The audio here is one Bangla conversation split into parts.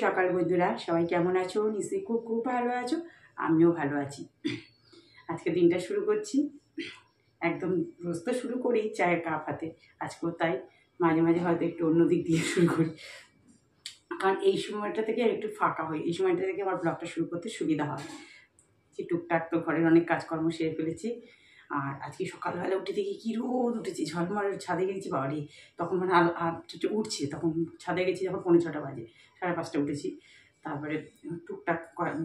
সকাল বন্ধুরা, সবাই কেমন আছো? নিশ্চয়ই খুব খুব ভালো আছো। আমিও ভালো আছি। আজকে দিনটা শুরু করছি একদম রোজ তো শুরু করি চায়ের কাপ হাতে, আজকেও তাই। মাঝে মাঝে হয়তো একটু অন্য দিক দিয়ে শুরু করি, কারণ এই সময়টা থেকে একটু ফাঁকা হয়, এই সময়টা থেকে আমার ব্লগটা শুরু করতে সুবিধা হয়। যে টুকটাক তো ঘরের অনেক কাজকর্ম সেরে ফেলেছি। আর আজকে সকালবেলা উঠে দেখি কী রোদ উঠেছি, ঝলমলের। ছাদে গেছি বাড়ি, তখন মানে উঠছে, তখন ছাদে গেছি যখন 5:45 বাজে, 5:30 উঠেছি। তারপরে টুকটাক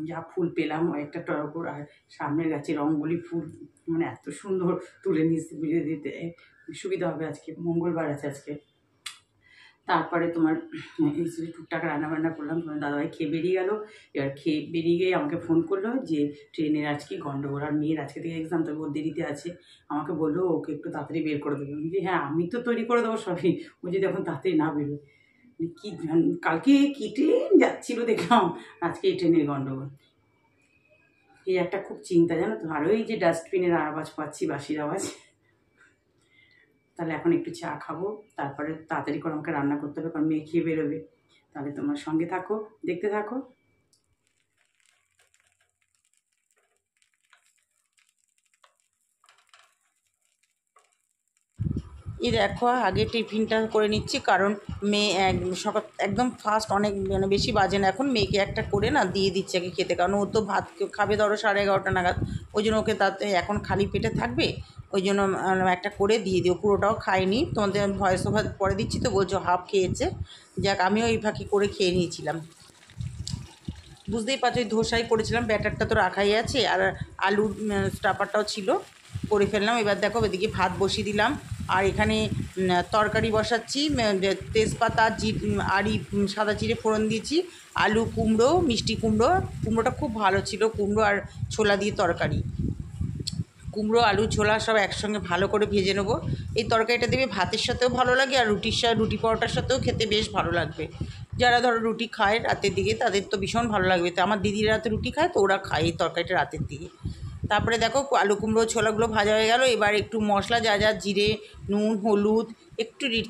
যা ফুল পেলাম একটা টগর, আর সামনের গাছে রঙ্গোলি ফুল, মানে এত সুন্দর তুলে নিয়েছি, বুঝিয়ে দিতে সুবিধা হবে। আজকে মঙ্গলবার আছে আজকে। তারপরে তোমার এই যে টুকটাক রান্নাবান্না করলাম, তোমার দাদাভাই খেয়ে বেরিয়ে গেল। এবার খেয়ে বেরিয়ে গিয়ে আমাকে ফোন করলো যে ট্রেনের আজকে গন্ডগোল, আর মেয়ের আজকে থেকে এক্সাম, তো ওর দেরিতে আছে। আমাকে বললো ওকে একটু তাড়াতাড়ি বের করে দেবে। আমি বলি হ্যাঁ, আমি তো তৈরি করে দেবো সবই, ও যদি এখন তাড়াতাড়ি না বেরোয়। কি কালকে কি ট্রেন যাচ্ছিলো দেখলাম, আজকে এই ট্রেনের গন্ডগোল। এই একটা খুব চিন্তা, জানো তো। আর ওই যে ডাস্টবিনের আওয়াজ পাচ্ছি, বাসির আওয়াজ। তাহলে এখন একটু চা খাবো, তারপরে তাড়াতাড়ি করে আমাকে রান্না করতে হবে, কারণ মেয়ে খেয়ে বেরোবে। তাহলে তোমার সঙ্গে থাকো, দেখতে থাকো। এই দেখো, আগে টিফিনটা করে নিচ্ছি, কারণ মেয়ে সকাল একদম ফার্স্ট, অনেক মানে বেশি বাজে না এখন, মেয়েকে একটা করে না দিয়ে দিচ্ছি আগে খেতে, কারণ ও তো ভাত খাবে ধরো 11:30 নাগাদ। ওই জন্য ওকে তাতে এখন খালি পেটে থাকবে, ওই জন্য একটা করে দিয়ে দিও। পুরোটাও খাইনি, তোমাদের ভয়েস ওভার পরে দিচ্ছি তো, বলছো হাফ খেয়েছে। যাক, আমিও এই ফাঁকি করে খেয়ে নিয়েছিলাম। বুঝতেই পারছো, ওই ধোসাই করেছিলাম, ব্যাটারটা তো রাখাই আছে, আর আলুর স্টাফারটাও ছিল, করে ফেললাম। এবার দেখো, এদিকে ভাত বসিয়ে দিলাম, আর এখানে তরকারি বসাচ্ছি। তেজপাতা আড়ি সাদা জিরে ফোড়ন দিয়েছি, আলু, কুমড়ো, মিষ্টি কুমড়ো। কুমড়োটা খুব ভালো ছিল, কুমড়ো আর ছোলা দিয়ে তরকারি। কুমড়ো, আলু, ছোলা সব একসঙ্গে ভালো করে ভেজে নেবো। এই তরকারিটা দেবে ভাতের সাথেও ভালো লাগে, আর রুটি পরোটার সাথেও খেতে বেশ ভালো লাগবে। যারা ধরো রুটি খায় রাতের দিকে, তাদের তো ভীষণ ভালো লাগবে। তো আমার দিদিরা রাতে রুটি খায়, তো ওরা খায় এই তরকারিটা রাতের দিকে। তারপরে দেখো, আলু, কুমড়ো, ছোলাগুলো ভাজা হয়ে গেল। এবার একটু মশলা, যা যা জিরে, নুন, হলুদ, একটু রেড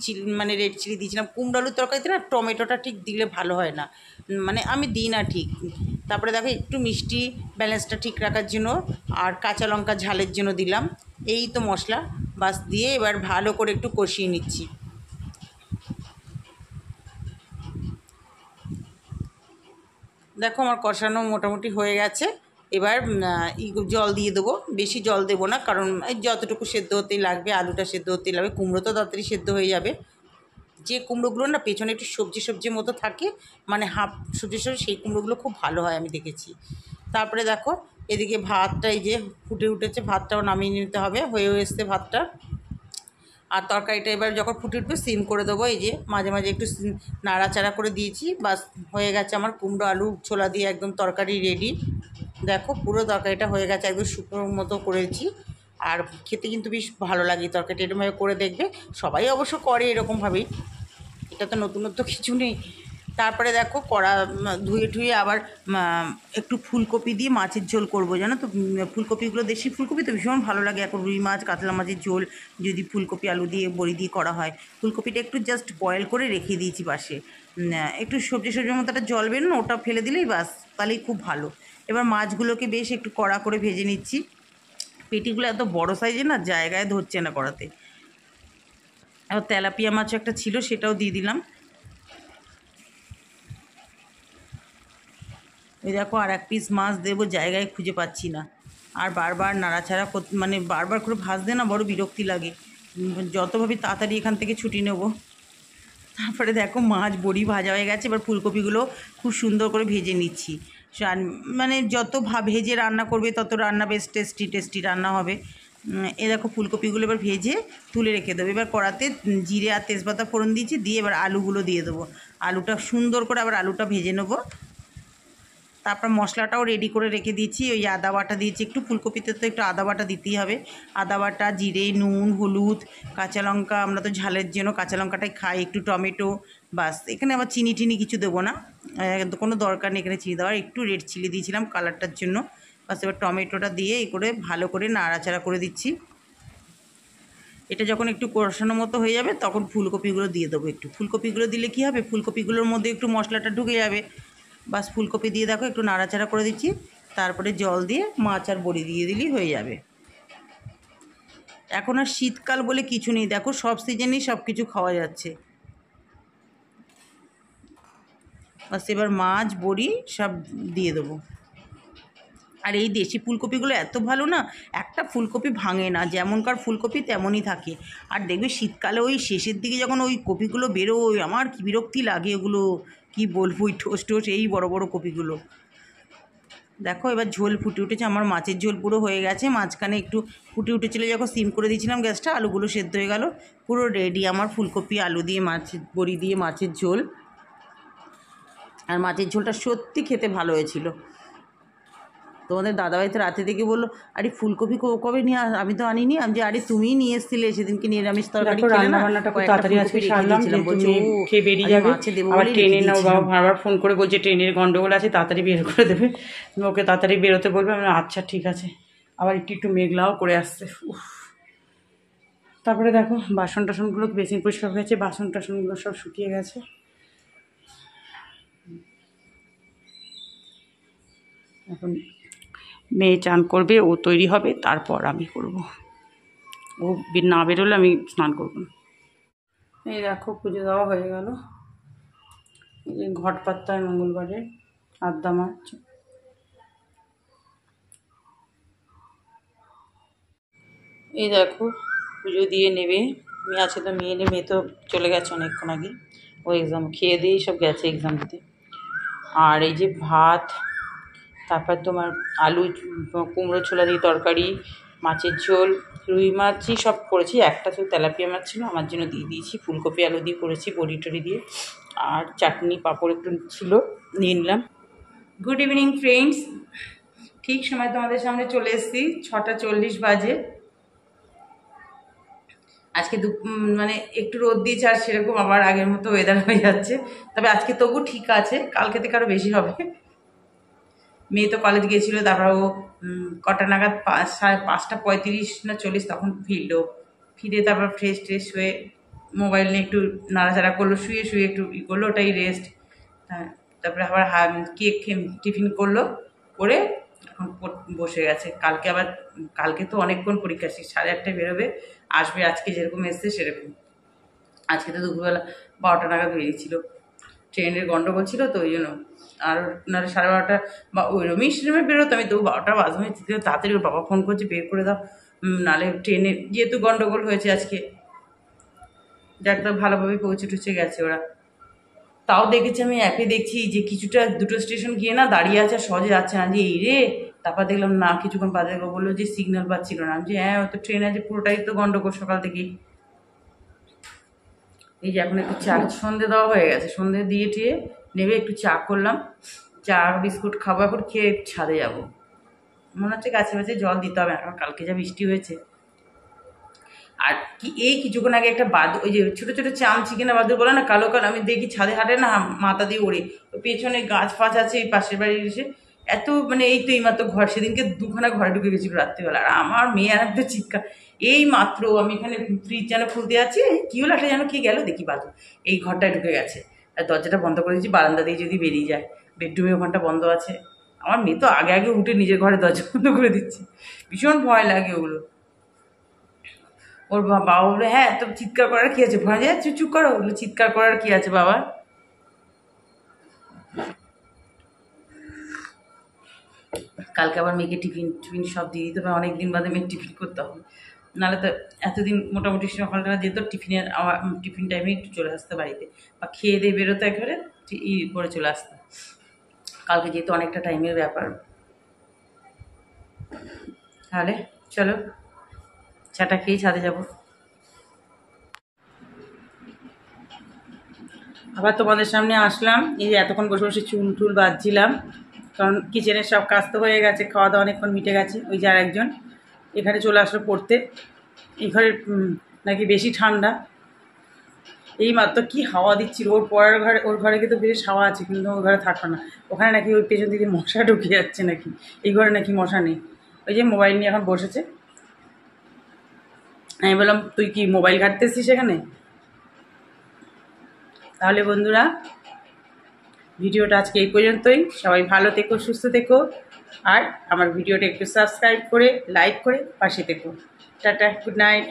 চিলি দিয়েছিলাম। কুমড়ো আলুর তরকারিতে না টমেটোটা ঠিক দিলে ভালো হয় না, মানে আমি দিই না ঠিক। তারপরে দেখো, একটু মিষ্টি ব্যালেন্সটা ঠিক রাখার জন্য, আর কাঁচা লঙ্কা ঝালের জন্য দিলাম। এই তো মশলা বাস দিয়ে এবার ভালো করে একটু কষিয়ে নিচ্ছি। দেখো, আমার কষানো মোটামুটি হয়ে গেছে। এবার জল দিয়ে দেবো, বেশি জল দেবো না, কারণ এই যতটুকু সেদ্ধ হতেই লাগবে, আলুটা সেদ্ধ হতেই লাগবে, কুমড়ো তো তাড়াতাড়ি সেদ্ধ হয়ে যাবে। যে কুমড়োগুলো না পেছনে একটু সবজি মতো থাকে, মানে হাফ সবজি, সেই কুমড়োগুলো খুব ভালো হয়, আমি দেখেছি। তারপরে দেখো, এদিকে ভাতটা এই যে ফুটে উঠেছে, ভাতটাও নামিয়ে নিতে হবে, হয়ে এসছে ভাতটা। আর তরকারিটা এবার যখন ফুটে উঠবে সিম করে দেবো। এই যে মাঝে মাঝে একটু নাড়াচাড়া করে দিয়েছি, বাস হয়ে গেছে আমার কুমড়ো আলু ছোলা দিয়ে একদম তরকারি রেডি। দেখো, পুরো তরকারিটা হয়ে গেছে, একদম শুকনোর মতো করেছি। আর খেতে কিন্তু বেশ ভালো লাগে তরকারিটা, এরকমভাবে করে দেখবে। সবাই অবশ্য করে এরকমভাবেই, এটা তো নতুনত্ব কিছু নেই। তারপরে দেখো, কড়া ধুয়ে ঠুয়ে আবার একটু ফুলকপি দিয়ে মাছের ঝোল করবো, জানো তো। ফুলকপিগুলো দেশি ফুলকপি তো ভীষণ ভালো লাগে, এখন রুই মাছ, কাতলা মাছের ঝোল যদি ফুলকপি আলু দিয়ে বড়ি দিয়ে করা হয়। ফুলকপিটা একটু জাস্ট বয়েল করে রেখে দিয়েছি পাশে, একটু সবজির মতো একটা জল বেরোনো, ওটা ফেলে দিলেই বাস, তাহলেই খুব ভালো। এবার মাছগুলোকে বেশ একটু কড়া করে ভেজে নিচ্ছি। পেটিগুলো এত বড় সাইজে না, জায়গায় ধরছে না কড়াতে। এবার তেলাপিয়া মাছও একটা ছিল, সেটাও দিয়ে দিলাম। ওই দেখো, আর এক পিস মাছ দেবো, জায়গায় খুঁজে পাচ্ছি না। আর বারবার নাড়াচাড়া মানে বারবার করে ভাজতে না বড় বিরক্তি লাগে, যতভাবে তাড়াতাড়ি এখান থেকে ছুটি নেব। তারপরে দেখো, মাছ বড়ি ভাজা হয়ে গেছে, এবার ফুলকপিগুলো খুব সুন্দর করে ভেজে নিচ্ছি। মানে যত ভেজে রান্না করবে, তত রান্না বেশ টেস্টি রান্না হবে। এ দেখো, ফুলকপিগুলো এবার ভেজে তুলে রেখে দেবো। এবার কড়াতে জিরে আর তেজপাতা ফোড়ন দিয়েছি, দিয়ে এবার আলুগুলো দিয়ে দেবো। আলুটা সুন্দর করে আবার আলুটা ভেজে নেবো। তারপর মশলাটাও রেডি করে রেখে দিয়েছি, ওই আদা বাটা দিয়েছি একটু, ফুলকপিতে তো একটু আদা বাটা দিতেই হবে। আদা বাটা, জিরে, নুন, হলুদ, কাঁচা লঙ্কা, আমরা তো ঝালের জন্য কাঁচা লঙ্কাটাই খাই, একটু টমেটো, বাস। এখানে আবার চিনি কিছু দেবো না, কোনো দরকার নেই এখানে চিনি দেওয়ার। একটু রেড চিলি দিয়েছিলাম কালারটার জন্য, বাস। এবার টমেটোটা দিয়ে এই করে ভালো করে নাড়াচাড়া করে দিচ্ছি। এটা যখন একটু কষানো মতো হয়ে যাবে তখন ফুলকপিগুলো দিয়ে দেবো। একটু ফুলকপিগুলো দিলে কী হবে, ফুলকপিগুলোর মধ্যে একটু মশলাটা ঢুকে যাবে। বাস ফুলকপি দিয়ে দেখো একটু নাড়াচাড়া করে দিচ্ছি, তারপরে জল দিয়ে মাছ আর বড়ি দিয়ে দিলেই হয়ে যাবে। এখন আর শীতকাল বলে কিছু নেই, দেখো সব সিজনেই সব কিছু খাওয়া যাচ্ছে। বাস এবার মাছ বড়ি সব দিয়ে দেবো। আর এই দেশি ফুলকপিগুলো এত ভালো না, একটা ফুলকপি ভাঙে না, যেমনকার ফুলকপি তেমনই থাকে। আর দেখবি শীতকালে ওই শেষের দিকে যখন ওই কপিগুলো বেরোয়, আমার কী বিরক্তি লাগে ওগুলো, কি বলবো, ওই ঠোস ঠোস এই বড় বড় কপিগুলো। দেখো এবার ঝোল ফুটে উঠেছে, আমার মাছের ঝোল পুরো হয়ে গেছে। মাঝখানে একটু ফুটে উঠেছিলো যখন সিম করে দিয়েছিলাম গ্যাসটা, আলুগুলো সেদ্ধ হয়ে গেল, পুরো রেডি আমার ফুলকপি আলু দিয়ে মাছের বড়ি দিয়ে মাছের ঝোল। আর মাছের ঝোলটা সত্যি খেতে ভালো হয়েছিল। তোমাদের দাদাভাই তো রাতে থেকে বললো, আরে ফুলকপি কবে নিয়ে আমি তো আনিনি। আমি যে আরে তুমিই নিয়ে এসেছিলে সেদিনকে নিরামিষ তরকারি খেলে না, তাড়াতাড়ি আজকে সারলাম, বলছে খেয়ে বেরিয়ে যাবে। আবার ট্রেনে নাও, বারবার ফোন করে বলছে ট্রেনের গন্ডগোল আছে, তাড়াতাড়ি বের করে দেবে, ওকে তাড়াতাড়ি বেরোতে বলবে। আমি আচ্ছা ঠিক আছে। আবার একটু একটু মেঘলাও করে আসছে। তারপরে দেখো বাসন টাসনগুলো বেসিন পরিষ্কার হয়ে গেছে, বাসন টাসনগুলো সব শুকিয়ে গেছে। এখন মেয়ে চান করবে, ও তৈরি হবে, তারপর আমি করব। ও না বেরোলে আমি স্নান করব না। এই দেখো পুজো দেওয়া হয়ে গেল। এই ঘট পাত্তায় মঙ্গলবারে আদ্যা মাছ। এই দেখো পুজো দিয়ে নেবে, মেয়ে আছে তো মেয়ে নেবে, মেয়ে তো চলে গেছে অনেকক্ষণ আগে, ও এক্সাম খেয়ে দিয়েই সব গেছে এক্সাম দিতে। আর এই যে ভাত, তারপর তোমার আলু কুমড়ো ছোলা দিয়ে তরকারি, মাছের ঝোল, রুই মাছই সব করেছি, একটা শুধু তেলাপিয়া মাছ ছিল আমার জন্য দিয়ে দিয়েছি, ফুলকপি আলু দিয়ে করেছি বড়ি টড়ি দিয়ে, আর চাটনি পাঁপড় একটু ছিল নিয়ে নিলাম। গুড ইভিনিং ফ্রেন্ডস, ঠিক সময় তোমাদের সামনে চলে এসেছি, 6:40 বাজে। আজকে মানে একটু রোদ দিয়েছে, আর সেরকম আবার আগের মতো ওয়েদার হয়ে যাচ্ছে, তবে আজকে তবু ঠিক আছে, কালকে থেকে আরও বেশি হবে। মেয়ে তো কলেজ গিয়েছিলো, তারপর ও কটা নাগাদ 5:35 না 40 তখন ফিরলো। ফিরে তারপর ফ্রেশ ট্রেশ হয়ে মোবাইল নিয়ে একটু নাড়াচাড়া করলো, শুয়ে শুয়ে একটু করলো, ওটাই রেস্ট। হ্যাঁ, তারপরে আবার কেক টিফিন করলো, করে এখন বসে গেছে। কালকে তো অনেকক্ষণ পরীক্ষা, 8:30টায় বেরোবে, আসবে আজকে যেরকম এসছে সেরকম। আজকে তো দুপুরবেলা 12টা নাগাদ বেরিয়েছিল, ট্রেনের গন্ডগোল ছিল তো ওই জন্য। আর নাহলে 12:30 বা ওইরকমই সিনেমায় বেরোতো, আমি তবু 12টা বাজবে, তাড়াতাড়ি ওর বাবা ফোন করছে বের করে দাও, নাহলে ট্রেনে যেহেতু গন্ডগোল হয়েছে আজকে। যাক তো ভালোভাবেই পৌঁছে টুছে গেছে ওরা। তাও দেখেছি আমি অ্যাপে দেখছি যে কিছুটা 2টো স্টেশন গিয়ে না দাঁড়িয়ে আছে, সহজে যাচ্ছে না, যে এই রে। তারপর দেখলাম না, কিছুক্ষণ বাদে বললো যে সিগন্যাল পাচ্ছিল না। আমি যে হ্যাঁ, ও তো ট্রেন আছে, পুরোটাই তো গন্ডগোল সকাল থেকেই। এই যে এখন একটু চা, সন্ধে দেওয়া হয়ে গেছে, সন্ধে দিয়ে টিয়ে নেবে একটু চা করলাম, চা বিস্কুট খাবো, এখন খেয়ে ছাদে যাবো। মনে হচ্ছে গাছে গাছে জল দিতে হবে, এখন কালকে যা বৃষ্টি হয়েছে। আর কি এই কিছুক্ষণ আগে একটা বাদুর, ওই যে ছোটো ছোটো চিকেনা বাদুর বলে না, কালো কালো, আমি দেখি ছাদে হাঁটে না, মাথা দিয়ে ওড়ে, পেছনে গাছ ফাছ আছে এই পাশের বাড়ির এসে, এত মানে এই তো এইমাত্র ঘর, সেদিনকে 2খানা ঘরে ঢুকে গেছিলো রাত্রিবেলা। আর আমার মেয়ে আর একটা চিৎকার, এই মাত্র আমি এখানে ফ্রিজ যেন খুলতে যাচ্ছি, কী হলো একটা যেন কে গেল দেখি বাদুর এই ঘরটায় ঢুকে গেছে। আর দরজাটা বন্ধ করে দিয়েছি, বারান্দা দিয়ে যদি বেরিয়ে যায়, বেডরুমে ওখানটা বন্ধ আছে। আমার মেয়ে তো আগে আগে উঠে নিজের ঘরে দরজা বন্ধ করে দিচ্ছে, ভীষণ ভয় লাগে ওগুলো। ওর বাবা বললো হ্যাঁ তো চিৎকার করার কি আছে, ভয় যায়, চুপ করো, ওগুলো চিৎকার করার কি আছে বাবা। কালকে আবার মেয়েকে টিফিন সব দিয়ে দিতে হবে, অনেকদিন বাদে মেয়ের টিফিন করতে হবে, নাহলে তো এতদিন মোটামুটি সকালটা যেত টিফিনের, আমার টিফিন টাইমে একটু চলে আসতে বাড়িতে, বা খেয়ে দিয়ে বেরোতে একবারে করে চলে আসতে। কালকে যেহেতু অনেকটা টাইমের ব্যাপার। তাহলে চলো চাটা খেয়েই ছাদে যাবো। আবার তোমাদের সামনে আসলাম, এই যে এতক্ষণ বসে বসে চুল টুল বাঁধছিলাম, কারণ কিচেনের সব কাজ তো হয়ে গেছে, খাওয়া দাওয়া অনেকক্ষণ মিটে গেছে। ওই যে আরেকজন এখানে চলে আসলো পড়তে, এই ঘরে নাকি বেশি ঠান্ডা, এই মাত্র কি হাওয়া দিচ্ছিল, ওর পড়ার ঘরে, ওর ঘরে কিন্তু বেশ হাওয়া আছে, কিন্তু ওর ঘরে থাকো না, ওখানে নাকি ওই পেছন দিকে মশা ঢুকে যাচ্ছে নাকি, এই ঘরে নাকি মশা নেই। ওই যে মোবাইল নিয়ে এখন বসেছে, আমি বললাম তুই কি মোবাইল ঘাঁটতেছিস সেখানে? তাহলে বন্ধুরা, ভিডিওটা আজকে এই পর্যন্তই। সবাই ভালো থেকো, সুস্থ থেকো, আর আমার ভিডিওটা একটু সাবস্ক্রাইব করে লাইক করে পাশে থেকো। Tata, good night.